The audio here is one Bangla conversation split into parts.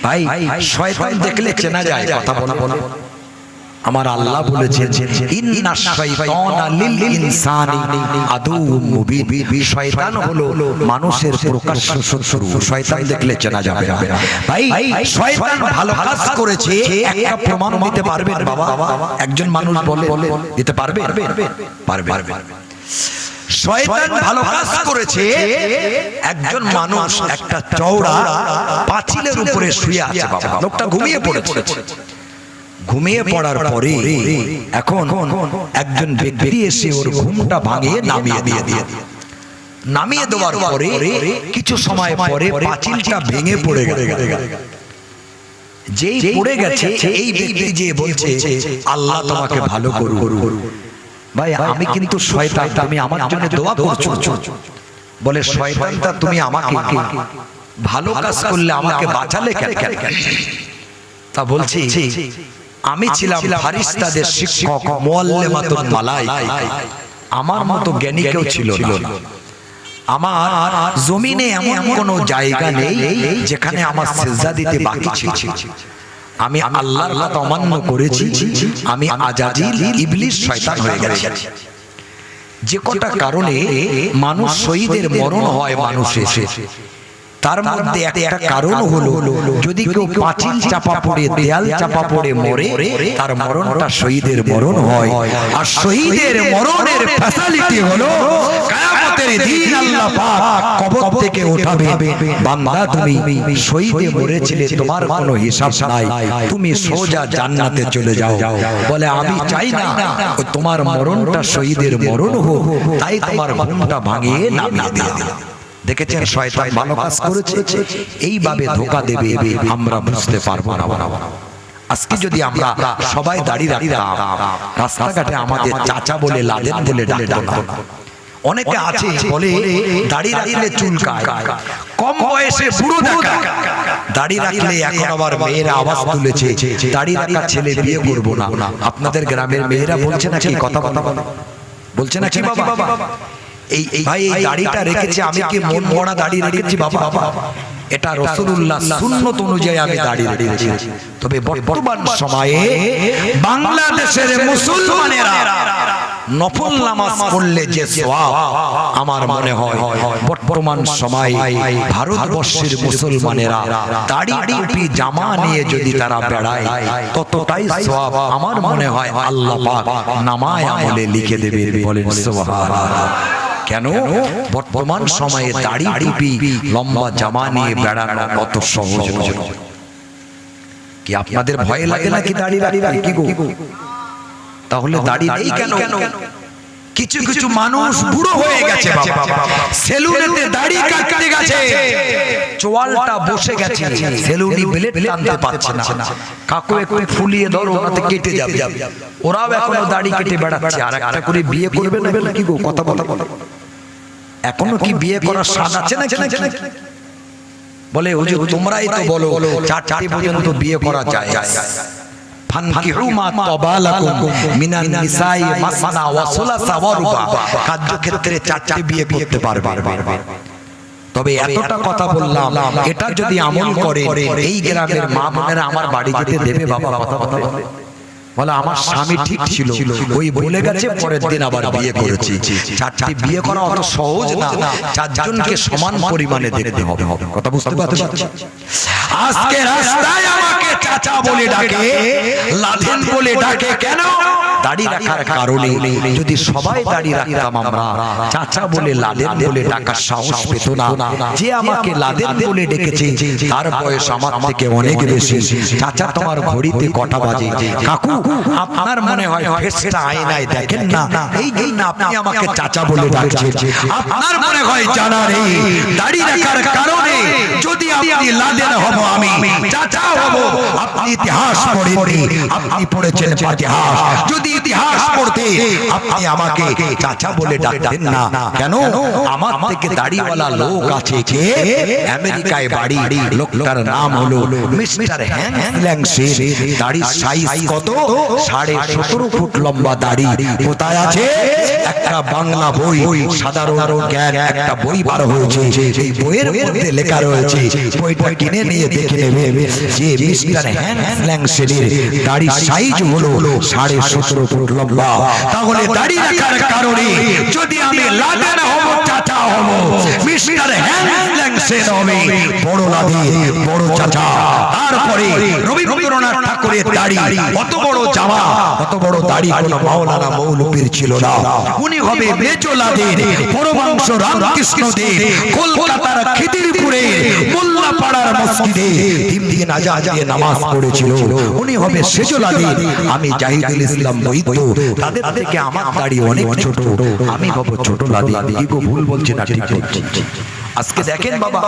ভাই শয়তান দেখলে চেনা যায়, কথা বলা বলা। আমার আল্লাহ বলেছেন ইন্নাশ শাইতানা লিল ইনসানি আদুউম মুবিন, শয়তান হলো মানুষের প্রকাশ্য শত্রু। শয়তান দেখলে চেনা যাবে। ভাই শয়তান ভালো কাজ করেছে একটা প্রমাণ দিতে পারবেন বাবা? একজন মানুষ বলে দিতে পারবে? পারবে। শয়তান ভালো কাজ করেছে, একজন মানুষ একটা চওড়া পাঁচিলের উপরে শুয়ে আছে বাবা, লোকটা ঘুমিয়ে পড়েছে। ঘুমিয়ে পড়ার পরে এখন একজন ব্যক্তি এসে ওর ঘুমটা ভাঙিয়ে নামিয়ে দেওয়ার পরে কিছু সময় পরে পাঁচিলটা ভেঙে পড়ে গেল। যেই পড়ে গেছে এই ব্যক্তি যে বলছে আল্লাহ তোমাকে ভালো করুন। ভাই আমি কিন্তু শয়তান, তুমি আমার জন্য দোয়া করছো। বলে শয়তানটা তুমি আমাকে ভালো কাজ করলে আমাকে বাঁচালে কেন? তা বলছি আমি ছিলাম ফারিস্তাদের শিক্ষক, মুআল্লিমাতুল মালায়েকা। আমার মতো জ্ঞানী কেউ ছিল না। আমার জমিনে এমন কোনো জায়গা নেই যেখানে আমার সিজদা দিতে বাকি ছিল। আমি আল্লাহর কথা অমান্য করেছি, আমি আজাজিল ইবলিস শয়তান হয়ে গেছি। যে কটা কারণে মানুষ শহীদের মরণ হয় মানুষের, তার মধ্যে একটা কারণ হলো যদি কেউ পাঁচিল চাপা পড়ে দেয়াল চাপা পড়ে মরে, তার মরণটা শহীদের মরণ হয়। আর শহীদের মরণের ফ্যাসিলিটি হলো কিয়ামতের দিন আল্লাহ পাক কবর থেকে উঠাবে, বান্দা তুমি শহীদে মরেছিলে, তোমার কোনো হিসাব নাই, তুমি সোজা জান্নাতে চলে যাও। বলে আমি চাই না তোমার মরণটা শহীদের মরণ হোক, তাই তোমার ঘুমটা ভাঙিয়ে নামিয়ে দিলাম। দেখেছেন শয়তান ভালো কাজ করেছে, এইভাবে ধোঁকা দেবে আমরা বুঝতে পারবো না। আজকে যদি আমরা সবাই দাড়ি রাখতাম, রাস্তাঘাটে আমাদের চাচা বলে লাদেন বলে ডাকতাম। অনেকে আছে বলে দাড়ি রাখলে চুলকায়, কম বয়সে বুড়ো দেখা, দাড়ি রাখলে এখন আবার মেয়েরা আওয়াজ তুলেছে দাড়ি রাখা ছেলে বিয়ে করবো না। আপনাদের গ্রামের মেয়েরা বলছে নাকি, কথা বলছে নাকি বাবা? এই ভাই এই দাড়িটা রেখেছে, আমি কি মন ভরা দাড়ি রেখেছি বাবা? এটা রাসূলুল্লাহ সুন্নাত অনুযায়ী আমি দাড়ি রেখেছি। তবে বর্তমান সময়ে বাংলাদেশের মুসলমানেরা নফল নামাজ পড়লে যে সওয়াব, আমার মনে হয় বর্তমান সময়ে ভারতবর্ষের মুসলমানেরা দাড়ি টুপি জামা নিয়ে যদি তারা বেড়ায়, ততটাই সওয়াব আমার মনে হয় আল্লাহ পাক নামায়ে আমলে লিখে দেবে। বলেন সুবহানাল্লাহ। কেন? বর্তমান সময়ে দাড়ি টুপি লম্বা জামা নিয়ে বেড়ানো কত সহজ নয়। কি আপনাদের ভয় লাগে নাকি দাড়ি রাখতে? কি গো, তাহলে দাড়ি নেই কেন? কিছু কিছু মানুষ বুড়ো হয়ে গেছে বাবা, সেলুনেতে দাড়ি কাটতে গেছে, চোয়ালটা বসে গেছে, সেলুনি ব্লেড টানতে পারছে না। কাকু একটু ফুলিয়ে ধরো, ওনাতে কেটে যাবে। ওরাও এখনো দাড়ি কেটে বেড়াচ্ছে। আর একটা করে বিয়ে করবে না কি গো, কথা বলো। এখনো কি বিয়ে করার স্বাদ আছে নাকি? বলে হুজুর তোমরাই তো বলো 4টি পর্যন্ত বিয়ে করা যায়। ফানকিহু মা তাবা লাকুম মিনান নিসাই মাসনা ওয়া সুলাসা ওয়া রুবা, কার্যক্ষেত্রে 4টি বিয়ে করতে পারবে। তবে এতটা কথা বললাম, এটা যদি আমল করে এই গ্রামের মা বোনেরা আমার বাড়ি যেতে দেবে বাবা? কথা বলে আমার স্বামী ঠিক ছিল, ওই ভুলে গেছে, পরের দিন আবার বিয়ে করেছি। 4টি বিয়ে করা অত সহজ না, 4 জনকে সমান পরিমাণে দেখতে হবে। কথা বুঝতে পারছেন? আজকে রাস্তায় আমাকে চাচা বলে ডাকে, লাদেন বলে ডাকে, কেন? দাড়ি রাখার কারণে। যদি সবাই দাড়ি রাখতাম, আমরা চাচা বলে লাদেন বলে ডাকার সাহস পেত না। যে আমাকে লাদেন বলে ডেকেছে তার বয়স আমার থেকে অনেক বেশি। চাচা তোমার ঘড়িতে কটা বাজে? কাকু আপনার মনে হয় ফেসটা আয়নায় দেখেন না, এই জন্য আপনি আমাকে চাচা বলে ডাকছেন। আপনার মনে হয় জানা নেই, দাড়ি রাখার কারণে যদি আপনি লাদেন হব, আমি চাচা হব, আপনি ইতিহাস পড়েননি, আপনি পড়েছেন ইতিহাস। যদি ইতিহাস পড়তে আপনি আমাকে চাচা বলে ডাকতেন না কেন? আমার থেকে দাড়িওয়ালা লোক আছে কে আমেরিকায় বাড়ি, লোকটার নাম হলো মিস্টার হ্যাংস ল্যাংসে। দাড়ির সাইজ কত? 17.5 ফুট লম্বা দাড়ি। কোথায় আছে? একটা বাংলা বই, সাধারণ জ্ঞান একটা বই বার হয়েছে, এই বইয়ের মধ্যে লেখা রয়েছে, বইটা কিনে নিয়ে দেখে নেবে যে মিস্টার হ্যাংস ল্যাংসের দাড়ির সাইজ হলো 17.5 ফুট লম্বা। তাহলে দাড়ি রাখার কারণে যদি আমি লাদেন হব, চাচা হব, মিস্টার হ্যাংস ল্যাংসের হবে বড় লাদে, বড় চাচা। তারপরে রবীন্দ্রনাথ ঠাকুরের দাড়ি অত বড় জামা, অত বড় দাড়ি কোনো মাওলানা মৌলবীর ছিল না। উনি হবে মেজো লাদের পরমাংশ রামকৃষ্ণ দেব, কলকাতার খিদিরপুরে মোল্লাপাড়ার মসজিদে 3 দিন আজান দিয়ে নামাজ পড়েছিল। উনি হবে সেজো লাদের। আমি জাহিদুল ইসলাম বৈদ্য, তাদের থেকে আমার দাড়ি অনেক ছোট, আমি হব ছোট লাদের। কি গো, ভুল বলছি না ঠিক বলছি? আজকে দেখেন বাবা,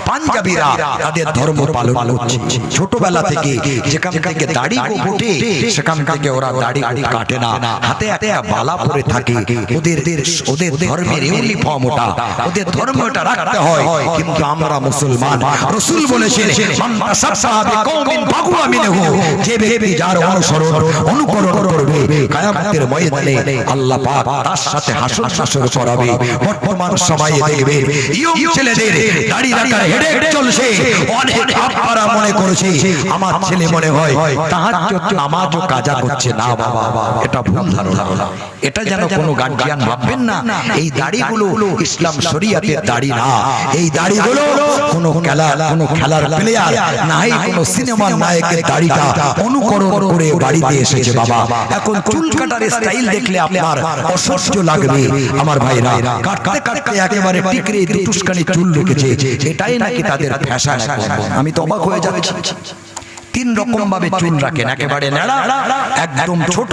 পাঞ্জাবিরা তাদের ধর্ম পালন করছে। ছোটবেলা থেকে যেখান থেকে দাড়ি ওঠে সেখান থেকে ওরা দাড়ি কাটে না, হাতে হাতে বালা পরে থাকে। ওদের ধর্মের ইউনিফর্ম ওটা, ওদের ধর্মটা রাখতে হয়। কিন্তু আমরা মুসলমান, রাসূল বলেছেন মান তাসাব্বাহা বিকওমিন ফাহুয়া মিনহু, যে ব্যক্তি যার অনুকরণ করবে কিয়ামতের ময়দানে আল্লাহ পাক তার সাথে হাসর করাবে। বর্তমান সময়ে দেখবেন ছেলেদের দাড়ি রাখার হেডেক চলছে। অনেক আপনারা মনে করেছে আমার ছেলে মনে হয় তাহাজ্জুদ নামাজও কাজা করছে না। বাবা, এটা ভুল ধারণা। এটা যেন কোনো গার্জিয়ান ভাববেন না এই দাড়িগুলো ইসলাম শরীয়তের দাড়ি না। এই দাড়িগুলো কোনো খেলার প্লেয়ার নাই, কোনো সিনেমার নায়কের দাড়িটা অনুকরণ করে বাড়িতে এসেছে। বাবা, এখন চুল কাটার স্টাইল দেখলে আপনার অসহ্য লাগবে। আমার ভাইরা কাটতে কাটতে একেবারে টিকরে দুটুসকানি চুল রেখেছে, এটাই নাকি তাদের ফ্যাশন। আমি তো অবাক হয়ে যাচ্ছি। 3 রকম ভাবে চুল রাখেন, একেবারে নেড়া, একদম ছোট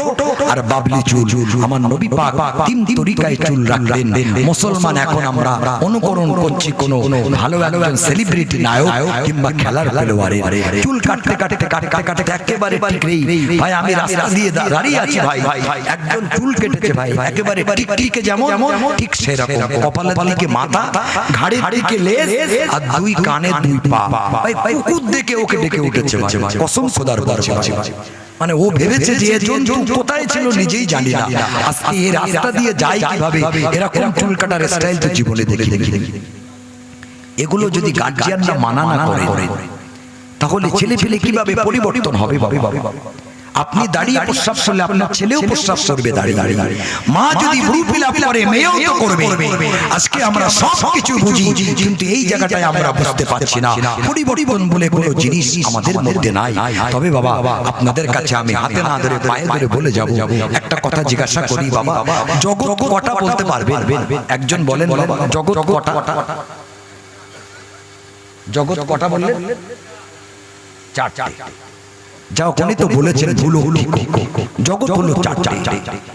আর বাবলি চুল। আমার নবী পাক 3 তরিকায় চুল রাখলেন। মুসলমান এখন আমরা অনুকরণ করছি কোন ভালো একজন সেলিব্রিটি নায়ক কিংবা খেলার খেলোয়াড়ের চুল কাটতে কাটতে একেবারে টিকরেই। ভাই, আমি রাস্তা দিয়ে দাঁড়িয়ে আছি, ভাই একজন চুল কেটেছে, ভাই একেবারে টিকটিকে যেমন ঠিক সেরকম, কপালের দিকে মাথা, ঘাড়ের দিকে লেজ, আর 2 কানে 2 পা। ভাই কুকুর দেখে ওকে ডেকে উঠেছে, কসম খোদার বলছি। মানে ও ভেবেছে যে কোথায় ছিল নিজেই জানি না। আজকে এই রাস্তা দিয়ে যায় কিভাবে, এরকম চুল কাটার স্টাইল তো জীবনে দেখি। এগুলো যদি গার্জিয়ানরা মানা না করে তাহলে ছেলে পেলে কিভাবে পরিবর্তন হবে? আপনি দাঁড়িয়ে প্রস্রাব করলে আপনার ছেলেও প্রস্রাব করবে দাঁড়িয়ে। মা যদি ভ্রু ফিলাপ করে, মেয়েও তো করবে। আজকে আমরা সব কিছু বুঝি, কিন্তু এই জায়গাটায় আমরা বুঝতে পারছি না। পরিবর্তন বলে কোনো জিনিস আমাদের মধ্যে নাই। তবে বাবা, আপনাদের কাছে আমি হাতে না ধরে পায়ে ধরে বলে যাব, একটা কথা জিজ্ঞাসা করি বাবা, জগৎ কটা বলতে পারবেন? একজন বলেন বাবা, জগৎ কটা? জগৎ কটা বললেন? 4। যাও, উনি তো বলেছেন ভুল হলো। জগৎ হলো 4টি।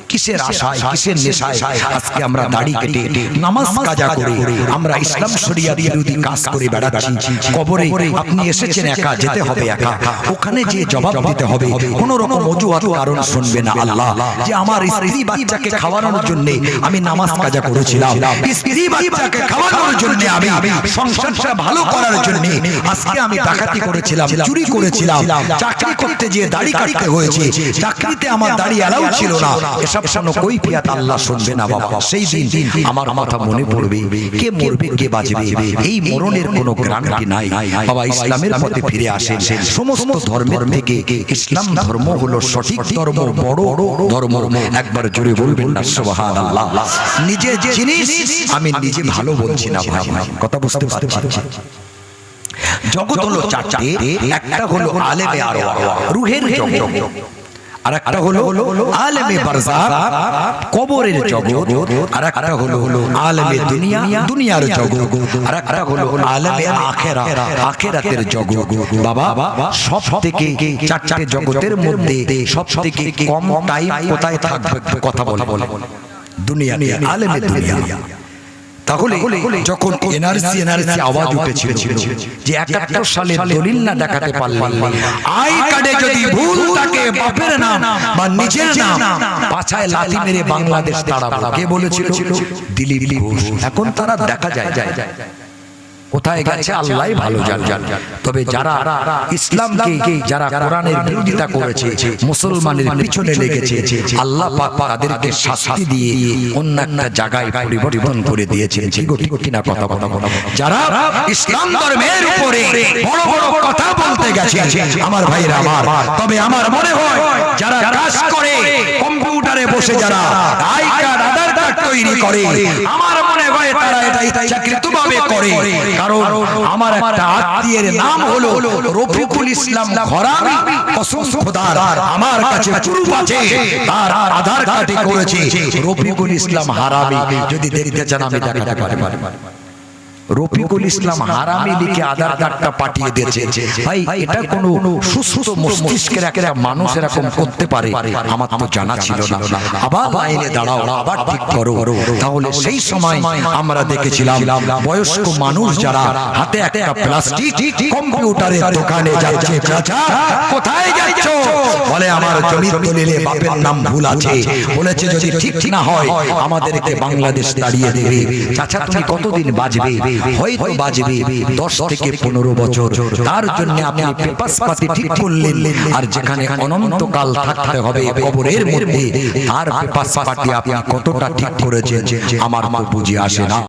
কিসের আশায়, কিসের নেশায় আজকে আমরা দাড়ি কেটে নামাজ কাজা করে আমরা ইসলাম শরিয়ত বিরোধী কাজ করে বেড়াচ্ছি। কবরে আপনি এসেছেন একা, যেতে হবে একা, ওখানে যে জবাব দিতে হবে। কোন রকম অজুহাত কারণ শুনবে না আল্লাহ। যে আমার স্ত্রী বাচ্চাকে খাওয়ানোর জন্য আমি নামাজ কাজা করেছিলাম, স্ত্রী বাচ্চাকে খাওয়ানোর জন্য আমি সংসারটা ভালো করার জন্য আজকে আমি ডাকাতি করেছিলাম, চুরি করেছিলাম, চাকরি করতে গিয়ে দাড়ি কাটতে হয়েছে, চাকরিতে আমার দাড়ি এলাও ছিল না। এসব কোনো কৈফিয়ত আল্লাহ শুনবে না বাবা। সেই দিন আমার কথা মনে পড়বে, কে মরবে কে বাঁচবে, এই মরণের কোনো গ্যারান্টি নাই। বাবা, ইসলামের পথে ফিরে আসেন। সমস্ত ধর্মের থেকে ইসলাম ধর্ম হলো সঠিক ধর্ম, বড় ধর্ম। একবার জোরে বলবেন না সুবহানাল্লাহ। নিজে জিনিস আমি নিজে ভালো বলছি না ভাই, কথা বুঝতে পারছি। জগৎ হলো 4টি। একটা হলো আলেমে আরওয়াহ, রূহের জগৎ, আর একটা হলো আলেমে বারজাখ, কবরের জগৎ, আর একটা হলো আলেমে দুনিয়া, দুনিয়ার জগৎ, আর একটা হলো আলেমে আখিরাত, আখিরাতের জগৎ। বাবা, সব থেকে 4টে জগতের মধ্যে সব থেকে কম টাইম কোথায় থাকবে? কথা বলে দুনিয়াতে, আলেমে দুনিয়া। তাহলে যখন এনআরসি আওয়াজ উঠেছিল যে 71 সালের দলিল না দেখাতে পারলে আই কার্ডে যদি ভুল থাকে বাপের নাম বা নিজের নাম পাছায় লাথি মেরে বাংলাদেশ তাড়াবো, কে বলেছিল? দিলীপ ঘোষ। এখন তারা দেখা যায় কোথায় গেছে আল্লাহই ভালো জানেন। তবে যারা ইসলামকে, যারা কোরআনের বিরোধিতা করেছে, মুসলমানের পিছনে লেগেছে, আল্লাহ পাক তাদেরকে শাস্তি দিয়ে অন্য একটা জায়গায় পরিবর্তন করে দিয়েছেন। ঠিক কিনা কথা বলা? যারা ইসলাম ধর্মের উপরে বড় বড় কথা বলতে গেছে আমার ভাইরা আমার, তবে আমার মনে হয় যারা কাজ করে কম্পিউটারে বসে, যারা আই কার্ড আধার কার্ড তৈরি করে, আমার মনে হয় তারা এটা ইচ্ছাকৃতভাবে করে। কারণ আমার একটা আত্মীয়ের নাম হলো রফিকুল ইসলাম ঘরামি, কসম খোদার আমার কাছে প্রুফ আছে, তার আধার কার্ডে করেছে রফিকুল ইসলাম হারামি। যদি দেখতে চান আমি দেখাতে পারি। রফিকুল ইসলাম হারামি লিখে আধার কার্ডটা পাঠিয়ে দিয়েছে। ভাই এটা কোনো সুস্থ মস্তিষ্কের একটা মানুষ এরকম করতে পারে? আমার তো জানা ছিল না। আবার লাইনে দাঁড়াও, আবার ঠিক করো। তাহলে সেই সময় আমরা দেখেছিলাম বয়স্ক মানুষ যারা হাতে একটা প্লাস্টিক কম্পিউটারের দোকানে যাচ্ছে, চাচা কোথায় যাচ্ছ? বলে আমার জমির দলিলে বাপের নাম ভুল আছে। বলেছে যদি ঠিক না হয় আমাদেরকে বাংলাদেশ তাড়িয়ে দেবে। চাচা তুমি কতদিন বাঁচবে? হয়তো বাজবে 10 থেকে 15 বছর। তার জন্য আপনি পেপারস পাতি ঠিক করলেন, আর যেখানে অনন্তকাল থাকতে হবে কবরের মধ্যে, তার পেপারস পাতি আপনি কতটা ঠিক করেছেন আমার বুঝে আসে না।